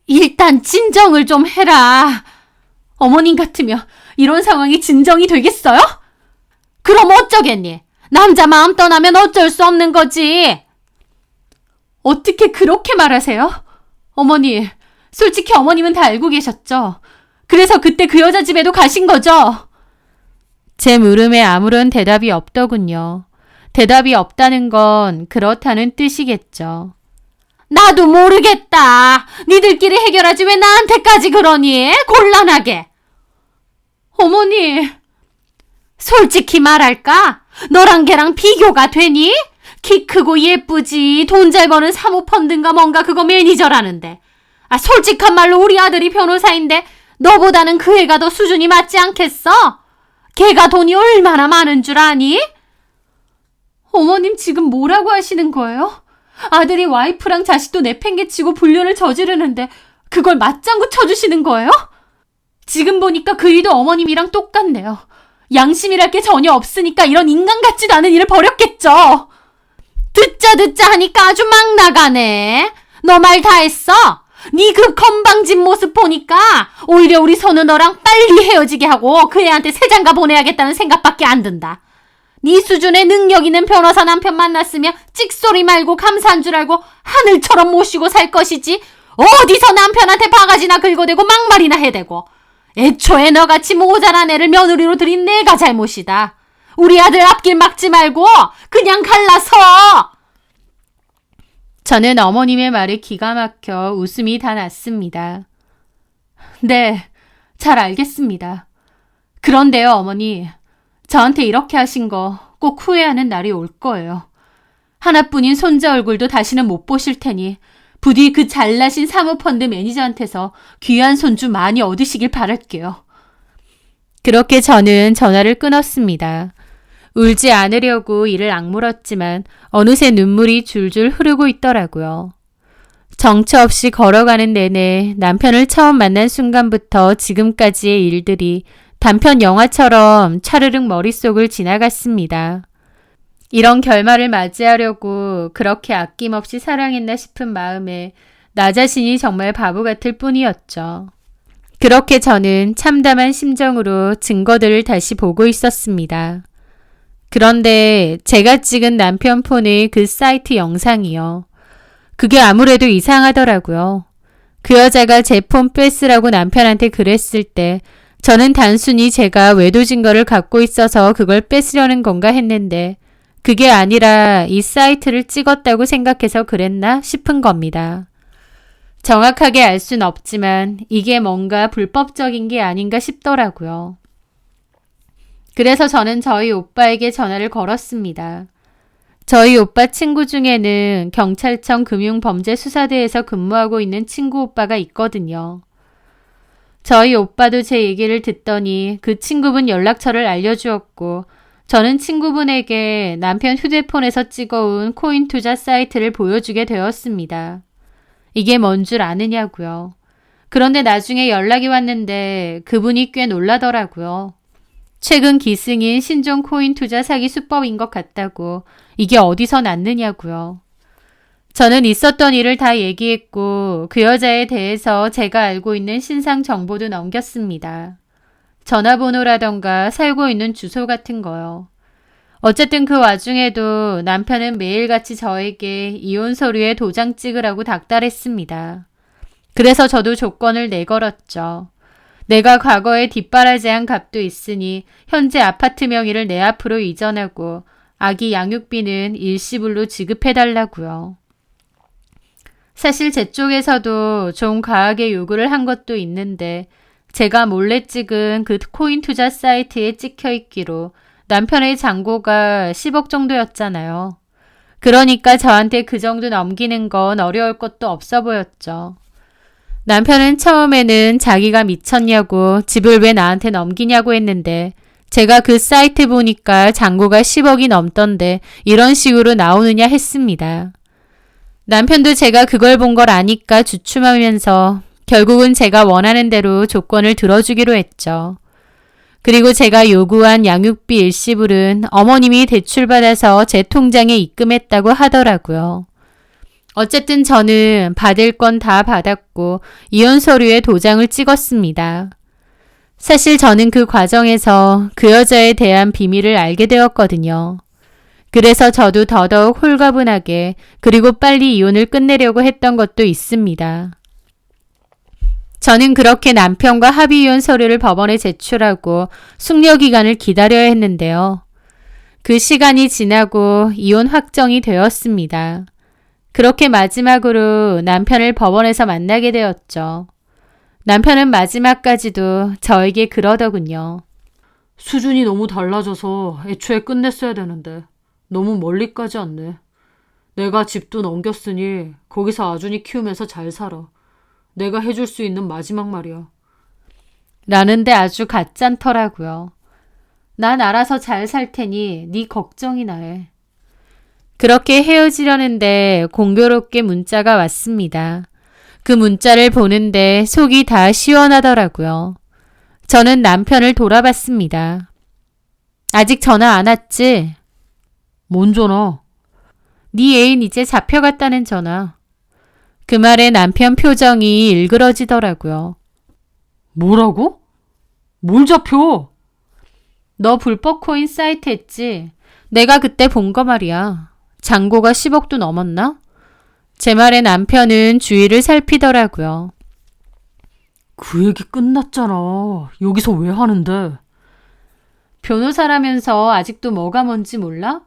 일단 진정을 좀 해라. 어머님 같으면 이런 상황이 진정이 되겠어요? 그럼 어쩌겠니? 남자 마음 떠나면 어쩔 수 없는 거지. 어떻게 그렇게 말하세요? 어머니, 솔직히 어머님은 다 알고 계셨죠? 그래서 그때 그 여자 집에도 가신 거죠? 제 물음에 아무런 대답이 없더군요. 대답이 없다는 건 그렇다는 뜻이겠죠. 나도 모르겠다. 니들끼리 해결하지 왜 나한테까지 그러니? 곤란하게. 어머니, 솔직히 말할까? 너랑 걔랑 비교가 되니? 키 크고 예쁘지, 돈 잘 버는 사모펀드인가 뭔가 그거 매니저라는데. 솔직한 말로 우리 아들이 변호사인데 너보다는 그 애가 더 수준이 맞지 않겠어? 걔가 돈이 얼마나 많은 줄 아니? 어머님 지금 뭐라고 하시는 거예요? 아들이 와이프랑 자식도 내팽개치고 불륜을 저지르는데 그걸 맞장구 쳐주시는 거예요? 지금 보니까 그 일도 어머님이랑 똑같네요. 양심이랄 게 전혀 없으니까 이런 인간 같지도 않은 일을 벌였겠죠. 듣자 하니까 아주 막 나가네. 너 말 다 했어? 네 그 건방진 모습 보니까 오히려 우리 선우 너랑 빨리 헤어지게 하고 그 애한테 새 장가 보내야겠다는 생각밖에 안 든다. 네 수준의 능력 있는 변호사 남편 만났으면 찍소리 말고 감사한 줄 알고 하늘처럼 모시고 살 것이지 어디서 남편한테 바가지나 긁어대고 막말이나 해대고. 애초에 너같이 모자란 애를 며느리로 들인 내가 잘못이다. 우리 아들 앞길 막지 말고 그냥 갈라서. 저는 어머님의 말에 기가 막혀 웃음이 다 났습니다. 네, 잘 알겠습니다. 그런데요, 어머니. 저한테 이렇게 하신 거 꼭 후회하는 날이 올 거예요. 하나뿐인 손자 얼굴도 다시는 못 보실 테니 부디 그 잘나신 사모펀드 매니저한테서 귀한 손주 많이 얻으시길 바랄게요. 그렇게 저는 전화를 끊었습니다. 울지 않으려고 이를 악물었지만 어느새 눈물이 줄줄 흐르고 있더라고요. 정처 없이 걸어가는 내내 남편을 처음 만난 순간부터 지금까지의 일들이 단편 영화처럼 차르륵 머릿속을 지나갔습니다. 이런 결말을 맞이하려고 그렇게 아낌없이 사랑했나 싶은 마음에 나 자신이 정말 바보 같을 뿐이었죠. 그렇게 저는 참담한 심정으로 증거들을 다시 보고 있었습니다. 그런데 제가 찍은 남편 폰의 그 사이트 영상이요. 그게 아무래도 이상하더라고요. 그 여자가 제 폰 뺏으라고 남편한테 그랬을 때 저는 단순히 제가 외도 증거를 갖고 있어서 그걸 뺏으려는 건가 했는데 그게 아니라 이 사이트를 찍었다고 생각해서 그랬나 싶은 겁니다. 정확하게 알 순 없지만 이게 뭔가 불법적인 게 아닌가 싶더라고요. 그래서 저는 저희 오빠에게 전화를 걸었습니다. 저희 오빠 친구 중에는 경찰청 금융범죄수사대에서 근무하고 있는 친구 오빠가 있거든요. 저희 오빠도 제 얘기를 듣더니 그 친구분 연락처를 알려주었고 저는 친구분에게 남편 휴대폰에서 찍어온 코인 투자 사이트를 보여주게 되었습니다. 이게 뭔 줄 아느냐고요. 그런데 나중에 연락이 왔는데 그분이 꽤 놀라더라고요. 최근 기승인 신종 코인 투자 사기 수법인 것 같다고 이게 어디서 났느냐고요. 저는 있었던 일을 다 얘기했고 그 여자에 대해서 제가 알고 있는 신상 정보도 넘겼습니다. 전화번호라던가 살고 있는 주소 같은 거요. 어쨌든 그 와중에도 남편은 매일같이 저에게 이혼 서류에 도장 찍으라고 닥달했습니다. 그래서 저도 조건을 내걸었죠. 내가 과거에 뒷바라지한 값도 있으니 현재 아파트 명의를 내 앞으로 이전하고 아기 양육비는 일시불로 지급해달라고요. 사실 제 쪽에서도 좀 과하게 요구를 한 것도 있는데 제가 몰래 찍은 그 코인 투자 사이트에 찍혀 있기로 남편의 잔고가 10억 정도였잖아요. 그러니까 저한테 그 정도 넘기는 건 어려울 것도 없어 보였죠. 남편은 처음에는 자기가 미쳤냐고 집을 왜 나한테 넘기냐고 했는데 제가 그 사이트 보니까 잔고가 10억이 넘던데 이런 식으로 나오느냐 했습니다. 남편도 제가 그걸 본 걸 아니까 주춤하면서 결국은 제가 원하는 대로 조건을 들어주기로 했죠. 그리고 제가 요구한 양육비 일시불은 어머님이 대출받아서 제 통장에 입금했다고 하더라고요. 어쨌든 저는 받을 건 다 받았고 이혼 서류에 도장을 찍었습니다. 사실 저는 그 과정에서 그 여자에 대한 비밀을 알게 되었거든요. 그래서 저도 더더욱 홀가분하게 그리고 빨리 이혼을 끝내려고 했던 것도 있습니다. 저는 그렇게 남편과 합의이혼 서류를 법원에 제출하고 숙려기간을 기다려야 했는데요. 그 시간이 지나고 이혼 확정이 되었습니다. 그렇게 마지막으로 남편을 법원에서 만나게 되었죠. 남편은 마지막까지도 저에게 그러더군요. 수준이 너무 달라져서 애초에 끝냈어야 되는데 너무 멀리까지 왔네. 내가 집도 넘겼으니 거기서 아준이 키우면서 잘 살아. 내가 해줄 수 있는 마지막 말이야. 라는데 아주 가짠더라고요. 난 알아서 잘 살 테니 네 걱정이나 해. 그렇게 헤어지려는데 공교롭게 문자가 왔습니다. 그 문자를 보는데 속이 다 시원하더라고요. 저는 남편을 돌아봤습니다. 아직 전화 안 왔지? 뭔 전화? 네 애인 이제 잡혀갔다는 전화. 그 말에 남편 표정이 일그러지더라고요. 뭐라고? 뭘 잡혀? 너 불법 코인 사이트 했지? 내가 그때 본 거 말이야. 잔고가 10억도 넘었나? 제 말에 남편은 주위를 살피더라고요. 그 얘기 끝났잖아. 여기서 왜 하는데? 변호사라면서 아직도 뭐가 뭔지 몰라?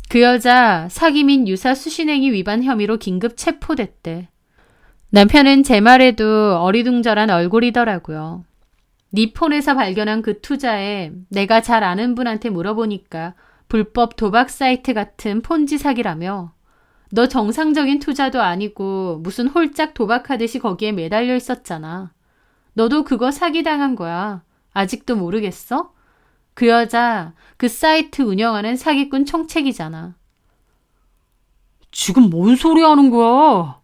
그 여자 사기 및 유사 수신행위 위반 혐의로 긴급 체포됐대. 남편은 제 말에도 어리둥절한 얼굴이더라고요. 네 폰에서 발견한 그 투자에 내가 잘 아는 분한테 물어보니까 불법 도박 사이트 같은 폰지 사기라며. 너 정상적인 투자도 아니고 무슨 홀짝 도박하듯이 거기에 매달려 있었잖아. 너도 그거 사기당한 거야. 아직도 모르겠어? 그 여자 그 사이트 운영하는 사기꾼 총책이잖아. 지금 뭔 소리 하는 거야?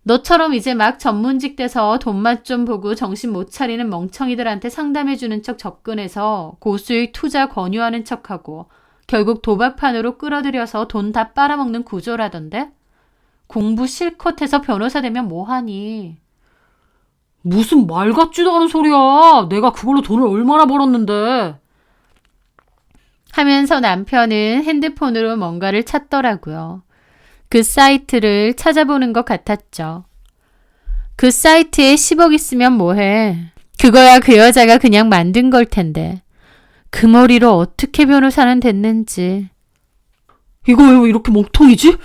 너처럼 이제 막 전문직 돼서 돈맛 좀 보고 정신 못 차리는 멍청이들한테 상담해주는 척 접근해서 고수익 투자 권유하는 척하고 결국 도박판으로 끌어들여서 돈 다 빨아먹는 구조라던데? 공부 실컷 해서 변호사 되면 뭐하니? 무슨 말 같지도 않은 소리야. 내가 그걸로 돈을 얼마나 벌었는데. 하면서 남편은 핸드폰으로 뭔가를 찾더라고요. 그 사이트를 찾아보는 것 같았죠. 그 사이트에 10억 있으면 뭐해. 그거야 그 여자가 그냥 만든 걸 텐데. 그 머리로 어떻게 변호사는 됐는지. 이거 왜 이렇게 멍통이지?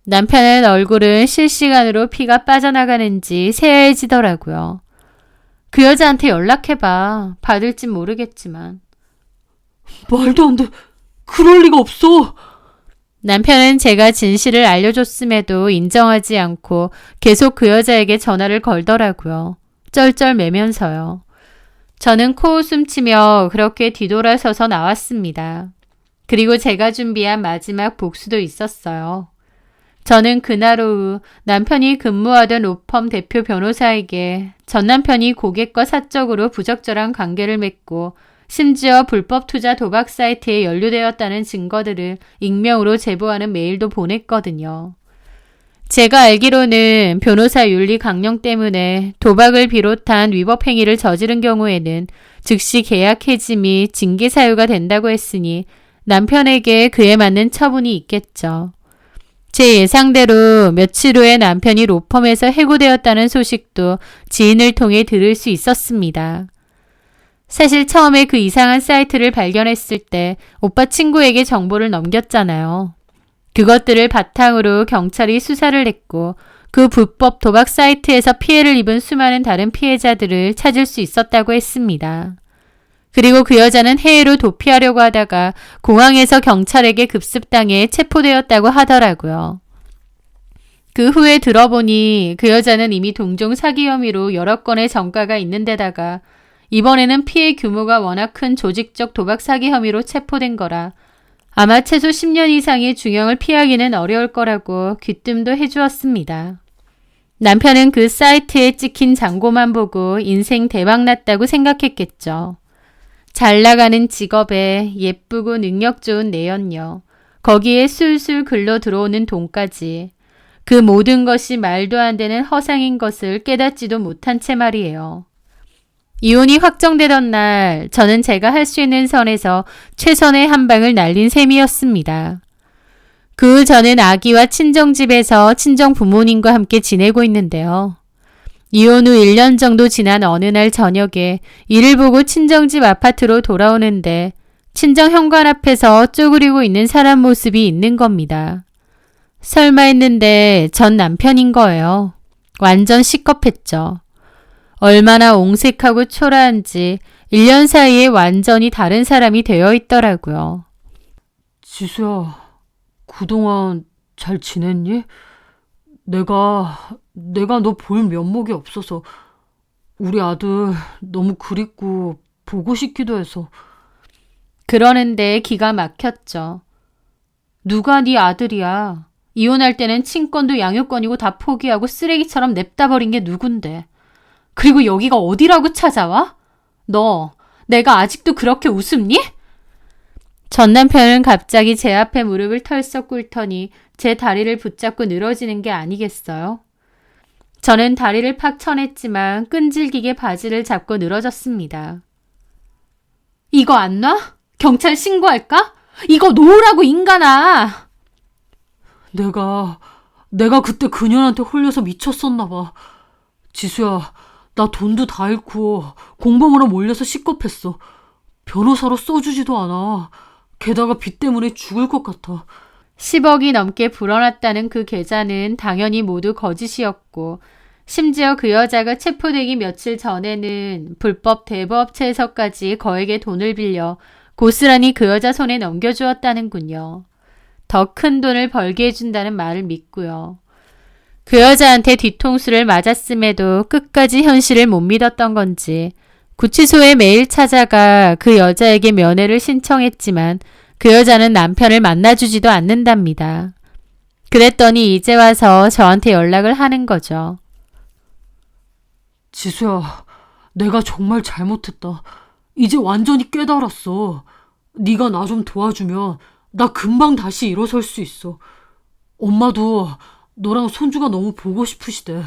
남편의 얼굴은 실시간으로 피가 빠져나가는지 새하얘지더라고요. 그 여자한테 연락해봐. 받을진 모르겠지만. 말도 안 돼. 그럴 리가 없어. 남편은 제가 진실을 알려줬음에도 인정하지 않고 계속 그 여자에게 전화를 걸더라고요. 쩔쩔매면서요. 저는 코웃음 치며 그렇게 뒤돌아서서 나왔습니다. 그리고 제가 준비한 마지막 복수도 있었어요. 저는 그날 오후 남편이 근무하던 로펌 대표 변호사에게 전 남편이 고객과 사적으로 부적절한 관계를 맺고 심지어 불법 투자 도박 사이트에 연루되었다는 증거들을 익명으로 제보하는 메일도 보냈거든요. 제가 알기로는 변호사 윤리 강령 때문에 도박을 비롯한 위법 행위를 저지른 경우에는 즉시 계약 해지 및 징계 사유가 된다고 했으니 남편에게 그에 맞는 처분이 있겠죠. 제 예상대로 며칠 후에 남편이 로펌에서 해고되었다는 소식도 지인을 통해 들을 수 있었습니다. 사실 처음에 그 이상한 사이트를 발견했을 때 오빠 친구에게 정보를 넘겼잖아요. 그것들을 바탕으로 경찰이 수사를 했고 그 불법 도박 사이트에서 피해를 입은 수많은 다른 피해자들을 찾을 수 있었다고 했습니다. 그리고 그 여자는 해외로 도피하려고 하다가 공항에서 경찰에게 급습당해 체포되었다고 하더라고요. 그 후에 들어보니 그 여자는 이미 동종 사기 혐의로 여러 건의 전과가 있는 데다가 이번에는 피해 규모가 워낙 큰 조직적 도박 사기 혐의로 체포된 거라 아마 최소 10년 이상의 중형을 피하기는 어려울 거라고 귀뜸도 해주었습니다. 남편은 그 사이트에 찍힌 장고만 보고 인생 대박났다고 생각했겠죠. 잘 나가는 직업에 예쁘고 능력 좋은 내연녀, 거기에 술술 글러 들어오는 돈까지 그 모든 것이 말도 안 되는 허상인 것을 깨닫지도 못한 채 말이에요. 이혼이 확정되던 날 저는 제가 할 수 있는 선에서 최선의 한 방을 날린 셈이었습니다. 그 후 저는 아기와 친정집에서 친정 부모님과 함께 지내고 있는데요. 이혼 후 1년 정도 지난 어느 날 저녁에 일을 보고 친정집 아파트로 돌아오는데 친정 현관 앞에서 쪼그리고 있는 사람 모습이 있는 겁니다. 설마 했는데 전 남편인 거예요. 완전 시겁했죠. 얼마나 옹색하고 초라한지 1년 사이에 완전히 다른 사람이 되어 있더라고요. 지수야, 그동안 잘 지냈니? 내가 너 볼 면목이 없어서 우리 아들 너무 그립고 보고 싶기도 해서. 그러는데 기가 막혔죠. 누가 네 아들이야. 이혼할 때는 친권도 양육권이고 다 포기하고 쓰레기처럼 냅다 버린 게 누군데. 그리고 여기가 어디라고 찾아와? 너, 내가 아직도 그렇게 우습니? 전 남편은 갑자기 제 앞에 무릎을 털썩 꿇더니 제 다리를 붙잡고 늘어지는 게 아니겠어요? 저는 다리를 팍 쳐냈지만 끈질기게 바지를 잡고 늘어졌습니다. 이거 안 놔? 경찰 신고할까? 이거 놓으라고 인간아! 내가 그때 그년한테 홀려서 미쳤었나 봐. 지수야, 나 돈도 다 잃고 공범으로 몰려서 시겁했어. 변호사로 써주지도 않아. 게다가 빚 때문에 죽을 것 같아. 10억이 넘게 불어났다는 그 계좌는 당연히 모두 거짓이었고 심지어 그 여자가 체포되기 며칠 전에는 불법 대부업체에서까지 거액의 돈을 빌려 고스란히 그 여자 손에 넘겨주었다는군요. 더 큰 돈을 벌게 해준다는 말을 믿고요. 그 여자한테 뒤통수를 맞았음에도 끝까지 현실을 못 믿었던 건지 구치소에 매일 찾아가 그 여자에게 면회를 신청했지만 그 여자는 남편을 만나주지도 않는답니다. 그랬더니 이제 와서 저한테 연락을 하는 거죠. 지수야, 내가 정말 잘못했다. 이제 완전히 깨달았어. 네가 나 좀 도와주면 나 금방 다시 일어설 수 있어. 엄마도 너랑 손주가 너무 보고 싶으시대.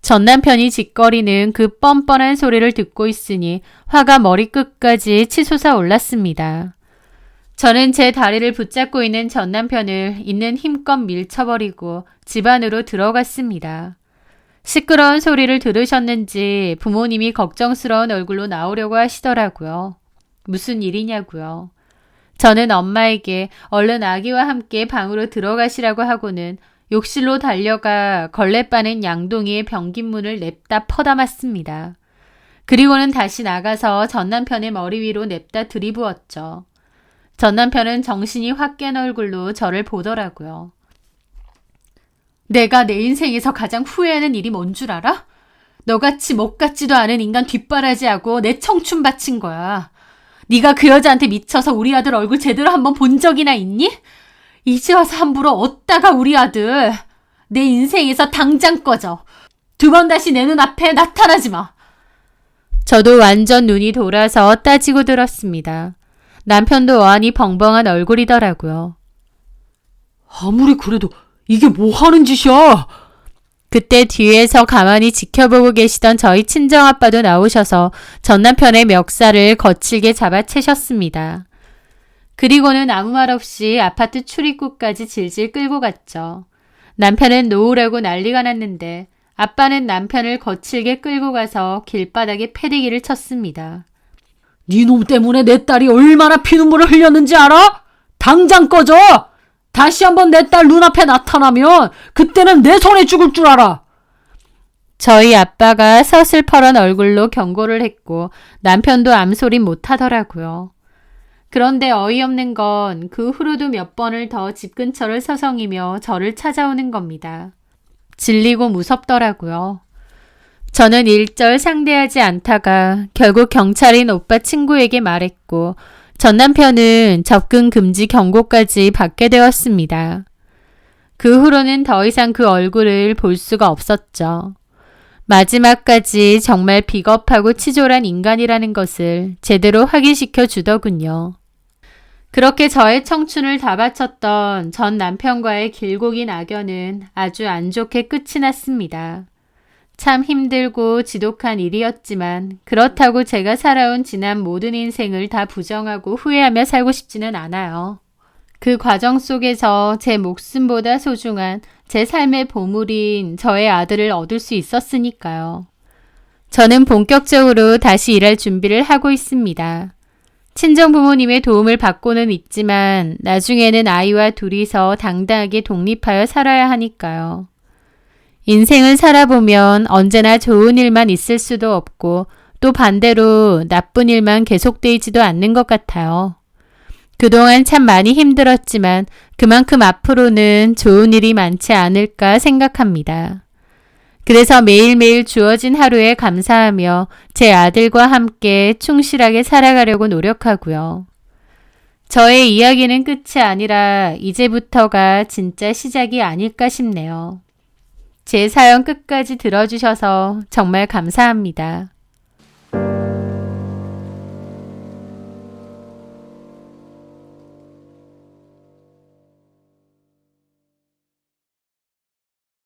전 남편이 짓거리는 그 뻔뻔한 소리를 듣고 있으니 화가 머리끝까지 치솟아 올랐습니다. 저는 제 다리를 붙잡고 있는 전 남편을 있는 힘껏 밀쳐버리고 집 안으로 들어갔습니다. 시끄러운 소리를 들으셨는지 부모님이 걱정스러운 얼굴로 나오려고 하시더라고요. 무슨 일이냐고요. 저는 엄마에게 얼른 아기와 함께 방으로 들어가시라고 하고는 욕실로 달려가 걸레 빠는 양동이의 병긴 문을 냅다 퍼담았습니다. 그리고는 다시 나가서 전 남편의 머리 위로 냅다 들이부었죠. 전 남편은 정신이 확 깬 얼굴로 저를 보더라고요. 내가 내 인생에서 가장 후회하는 일이 뭔 줄 알아? 너같이 먹같지도 않은 인간 뒷바라지하고 내 청춘 바친 거야. 네가 그 여자한테 미쳐서 우리 아들 얼굴 제대로 한번 본 적이나 있니? 이제 와서 함부로 어따가 우리 아들. 내 인생에서 당장 꺼져. 두 번 다시 내 눈앞에 나타나지 마. 저도 완전 눈이 돌아서 따지고 들었습니다. 남편도 어안이 벙벙한 얼굴이더라고요. 아무리 그래도 이게 뭐 하는 짓이야? 그때 뒤에서 가만히 지켜보고 계시던 저희 친정아빠도 나오셔서 전 남편의 멱살을 거칠게 잡아채셨습니다. 그리고는 아무 말 없이 아파트 출입구까지 질질 끌고 갔죠. 남편은 놓으라고 난리가 났는데 아빠는 남편을 거칠게 끌고 가서 길바닥에 패대기를 쳤습니다. 네 놈 때문에 내 딸이 얼마나 피눈물을 흘렸는지 알아? 당장 꺼져! 다시 한번 내 딸 눈앞에 나타나면 그때는 내 손에 죽을 줄 알아! 저희 아빠가 서슬퍼런 얼굴로 경고를 했고 남편도 암소리 못하더라고요. 그런데 어이없는 건 그 후로도 몇 번을 더 집 근처를 서성이며 저를 찾아오는 겁니다. 질리고 무섭더라고요. 저는 일절 상대하지 않다가 결국 경찰인 오빠 친구에게 말했고 전 남편은 접근 금지 경고까지 받게 되었습니다. 그 후로는 더 이상 그 얼굴을 볼 수가 없었죠. 마지막까지 정말 비겁하고 치졸한 인간이라는 것을 제대로 확인시켜 주더군요. 그렇게 저의 청춘을 다 바쳤던 전 남편과의 길고 긴 악연은 아주 안 좋게 끝이 났습니다. 참 힘들고 지독한 일이었지만 그렇다고 제가 살아온 지난 모든 인생을 다 부정하고 후회하며 살고 싶지는 않아요. 그 과정 속에서 제 목숨보다 소중한 제 삶의 보물인 저의 아들을 얻을 수 있었으니까요. 저는 본격적으로 다시 일할 준비를 하고 있습니다. 친정 부모님의 도움을 받고는 있지만 나중에는 아이와 둘이서 당당하게 독립하여 살아야 하니까요. 인생을 살아보면 언제나 좋은 일만 있을 수도 없고 또 반대로 나쁜 일만 계속되지도 않는 것 같아요. 그동안 참 많이 힘들었지만 그만큼 앞으로는 좋은 일이 많지 않을까 생각합니다. 그래서 매일매일 주어진 하루에 감사하며 제 아들과 함께 충실하게 살아가려고 노력하고요. 저의 이야기는 끝이 아니라 이제부터가 진짜 시작이 아닐까 싶네요. 제 사연 끝까지 들어주셔서 정말 감사합니다.